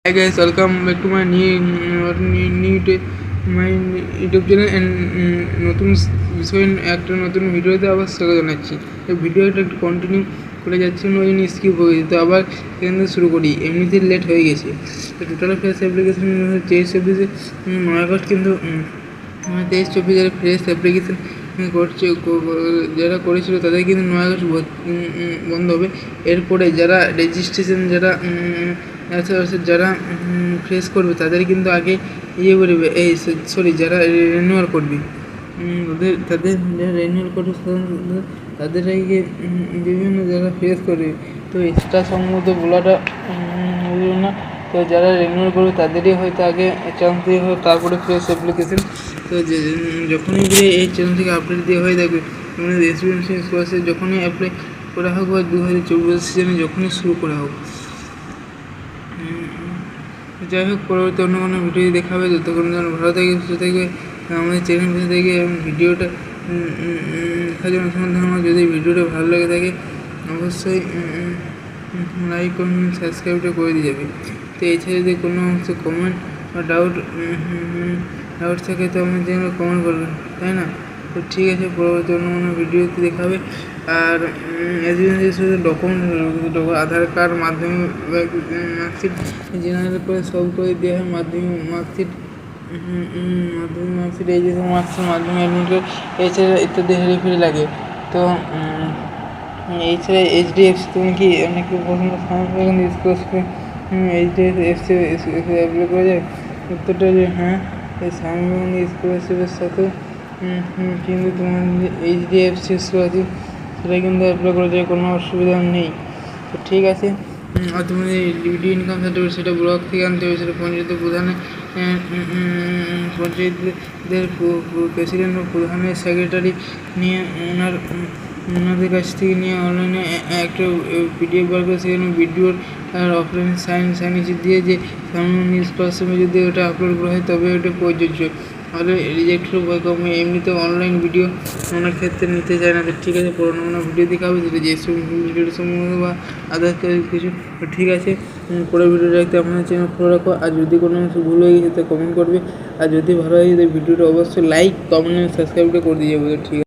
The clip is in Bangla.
Hi guys, welcome back to my my YouTube channel and নতুন বিষয় একটা নতুন ভিডিওতে আবার স্বাগত জানাচ্ছি। এই ভিডিওটা একটু কন্টিনিউ করে যাচ্ছি, ওই জন্য স্কিপ হয়ে গেছে। তো আবার এখান থেকে শুরু করি, এমনিতে লেট হয়ে গেছে। তো টোটাল ফ্রেশ অ্যাপ্লিকেশন 23-24 9 আগস্ট, কিন্তু 23-24 যারা ফ্রেশ অ্যাপ্লিকেশন করছে, যারা করেছিল তাদের কিন্তু 9 আগস্ট বন্ধ হবে। এরপরে যারা রেজিস্ট্রেশন যারা ফ্রেশ করবে তাদের কিন্তু আগে করবে, যারা রিনিউয়াল করবে তাদের যারা রিনিউয়াল করবে তাদের আগে বিভিন্ন যারা ফ্রেশ করবে। তো এক্সট্রা সম্ভবত বলাটা হলো না। তো যারা রিনিউয়াল করবে তাদেরই হয়তো আগে চান্স দিয়ে হবে, তারপরে ফ্রেশ অ্যাপ্লিকেশন। তো যখনই গিয়ে এই চ্যানেল থেকে আপডেট দেওয়া হয়ে থাকবে, রেসিডেন্সিয়াল স্কলারশিপ যখনই অ্যাপ্লাই করা হোক বা 2024 সিজনে যখনই শুরু করা হোক। যাই হোক, পরবর্তী অন্য কোনো ভিডিও দেখা হবে। ততক্ষণ যেন ভালো থাকে, সুস্থ থাকবে, আমাদের চ্যানেল বসে থেকে ভিডিওটা দেখার জন্য ধন্যবাদ। যদি ভিডিওটা ভালো লেগে থাকে অবশ্যই লাইক কমেন্ট সাবস্ক্রাইবটা করে দিয়ে যাবে। তো এছাড়া যদি কোনো কমেন্ট বা ডাউট থাকে তো আমাদের চ্যানেলে কমেন্ট করবেন, তাই না? তো ঠিক আছে, পরবর্তী অন্য কোনো ভিডিওতে দেখা হবে। আর শুধু ডকুমেন্ট আধার কার্ড, মাধ্যমিক মার্কশিট জেনারেল করে সব করে দেওয়া হয়। মাধ্যমিক মার্কশিট এই যে মার্কশিট, মাধ্যমিক অ্যাডমিট কার্ড, এছাড়া ইত্যাদি হেরিফেরি লাগে। তো এছাড়া HDFC তুমি কি অনেকে পছন্দ স্কলারশিপ HDFC অ্যাপ্লাই করা যায়? উত্তরটা যে হ্যাঁ, এই স্বামী স্কলারশিপের সাথে কিন্তু তোমার HDFC স্কলারশিপ সেটা কিন্তু অ্যাপ্লাই করা যায়, কোনো অসুবিধা নেই। তো ঠিক আছে, আর তোমাদের ডিউটি ইনকাম সার্টিফিকেট সেটা ব্লক থেকে আনতে হবে। সেটা পঞ্চায়েতের প্রধানের পঞ্চায়েতদের প্রেসিডেন্ট বা প্রধানের সেক্রেটারি নিয়ে ওনাদের কাছ থেকে নিয়ে অনলাইনে একটা PDF বার করে সেখানে ভিডিওর আর অফলাইন সাইনেজ দিয়ে যে সামনে স্কলারশিপে যদি ওটা আপলোড করা হয় তবে ওটা প্রযোজ্য, তাহলে রিজেক্টের ভয় কমে। এমনিতে অনলাইন ভিডিও অনেক ক্ষেত্রে নিতে চায় না। ঠিক আছে, পুরোনো ভিডিও দেখাবে যেটা যে ভিডিওর সম্বন্ধে বা আদার্স কিছু। ঠিক আছে, পরের ভিডিও দেখতে আপনাদের চ্যানেল ফলো রাখো। আর যদি কোনো ভুল হয়ে গেছে তো কমেন্ট করবে, আর যদি ভালো হয় ভিডিওটা অবশ্যই লাইক কমেন্ট সাবস্ক্রাইবটা করে দিয়ে যাবে। ঠিক আছে।